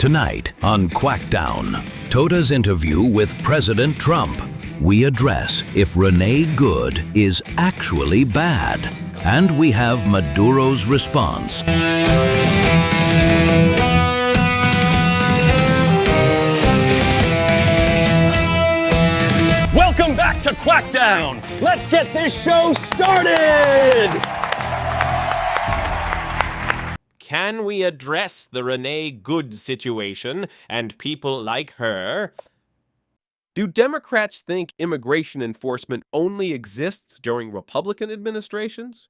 Tonight on QUACKDOWN, Toda's interview with President Trump. We address if Renée Good is actually bad. And we have Maduro's response. Welcome back to QUACKDOWN. Let's get this show started. Can we address the Renée Good situation and people like her? Do Democrats think immigration enforcement only exists during Republican administrations?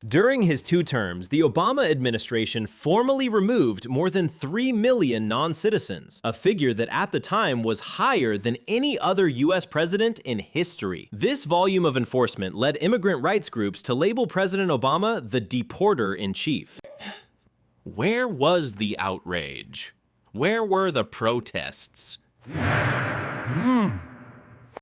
During his 2 terms, the Obama administration formally removed more than 3 million non-citizens, a figure that at the time was higher than any other US president in history. This volume of enforcement led immigrant rights groups to label President Obama the deporter-in-chief. Where was the outrage? Where were the protests?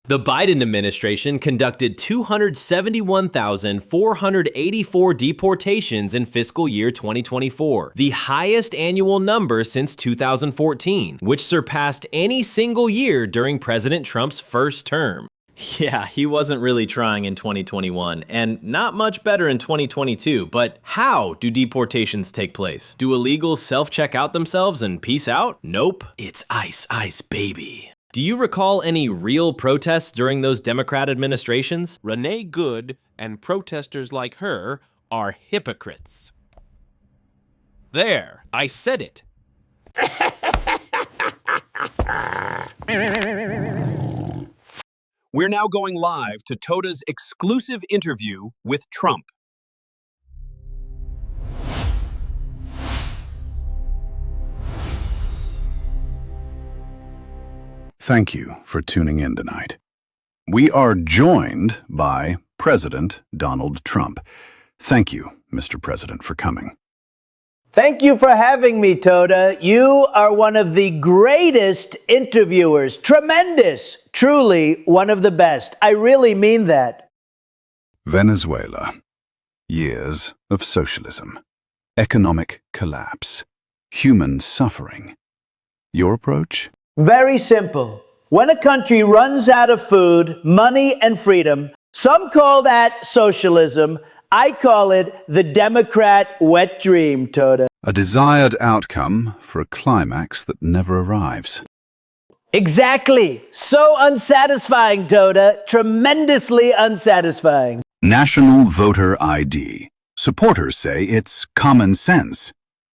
The Biden administration conducted 271,484 deportations in fiscal year 2024, the highest annual number since 2014, which surpassed any single year during President Trump's first term. Yeah, he wasn't really trying in 2021, and not much better in 2022, but how do deportations take place? Do illegals self-check out themselves and peace out? Nope, it's ice, ice, baby. Do you recall any real protests during those Democrat administrations? Renée Good and protesters like her are hypocrites. There, I said it. We're now going live to Toda's exclusive interview with Trump. Thank you for tuning in tonight. We are joined by President Donald Trump. Thank you, Mr. President, for coming. Thank you for having me, Toda. You are one of the greatest interviewers. Tremendous. Truly one of the best. I really mean that. Venezuela. Years of socialism. Economic collapse. Human suffering. Your approach? Very simple. When a country runs out of food, money, and freedom, some call that socialism. I call it the Democrat wet dream, Toda. A desired outcome for a climax that never arrives. Exactly. So unsatisfying, Toda. Tremendously unsatisfying. National voter ID. Supporters say it's common sense.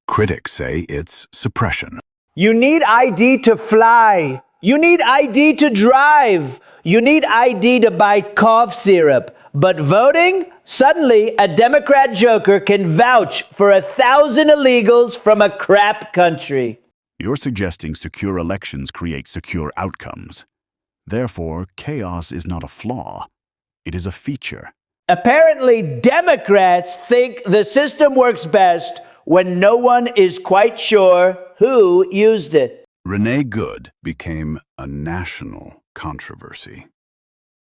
Critics say it's suppression. You need ID to fly. You need ID to drive. You need ID to buy cough syrup. But voting? Suddenly, a Democrat joker can vouch for 1,000 illegals from a crap country. You're suggesting secure elections create secure outcomes. Therefore, chaos is not a flaw. It is a feature. Apparently, Democrats think the system works best when no one is quite sure who used it. Renée Good became a national controversy.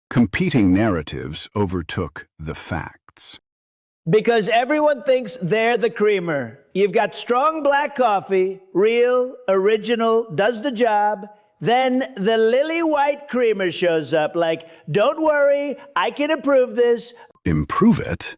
Competing narratives overtook the facts. Because everyone thinks they're the creamer. You've got strong black coffee, real, original, does the job. Then the lily white creamer shows up like, don't worry, I can improve this. Improve it?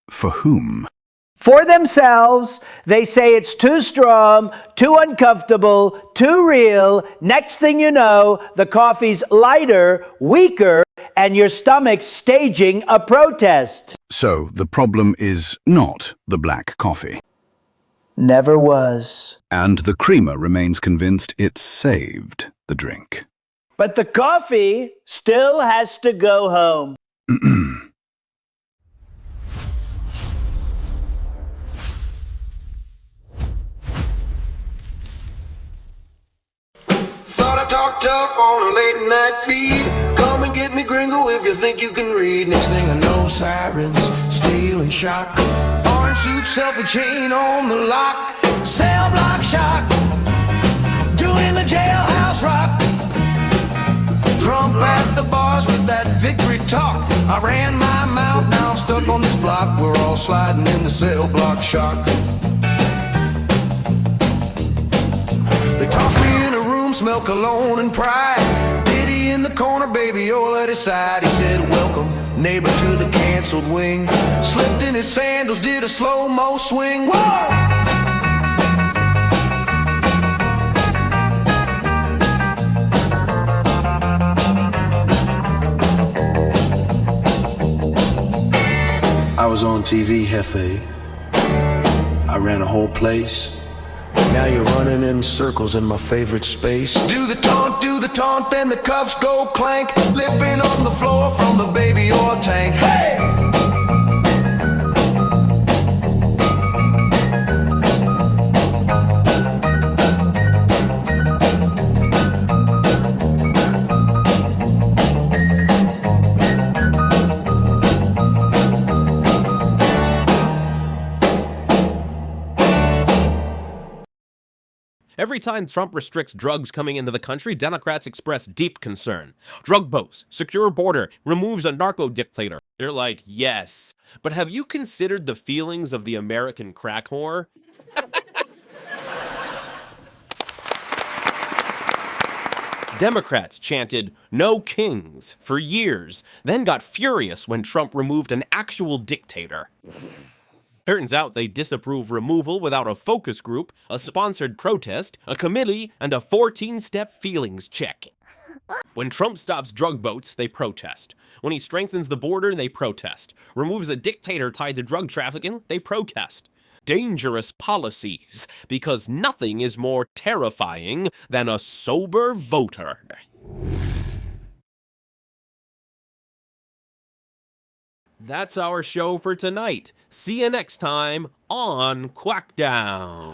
For whom? For themselves. They say it's too strong, too uncomfortable, too real. Next thing you know, the coffee's lighter, weaker, and your stomach's staging a protest. So the problem is not the black coffee. Never was. And the creamer remains convinced it saved the drink. But the coffee still has to go home. Talk tough on a late night feed. Come and get me, gringo, if you think you can read. Next thing I know, sirens, steel and shock. Orange suit, selfie chain on the lock. Cell block shock. Doing the jailhouse rock. Trump at the bars with that victory talk. I ran my mouth, now I'm stuck on this block. We're all sliding in the cell block shock. smell cologne and pride. Diddy in the corner, baby, all at his side. He said, welcome, neighbor, to the canceled wing. Slipped in his sandals, did a slow-mo swing. Whoa! I was on TV, Jefe. I ran a whole place. Now you're running in circles in my favorite space. Do the taunt, then the cuffs go clank. Lipping on the floor from the baby oil tank. Hey! Every time Trump restricts drugs coming into the country, Democrats express deep concern. Drug boats, secure border, removes a narco dictator. They're like, yes. But have you considered the feelings of the American crack whore? Democrats chanted, "No kings," for years, then got furious when Trump removed an actual dictator. Turns out they disapprove removal without a focus group, a sponsored protest, a committee, and a 14-step feelings check. When Trump stops drug boats, they protest. When he strengthens the border, they protest. Removes a dictator tied to drug trafficking, they protest. Dangerous policies, because nothing is more terrifying than a sober voter. That's our show for tonight. See you next time on QUACKDOWN.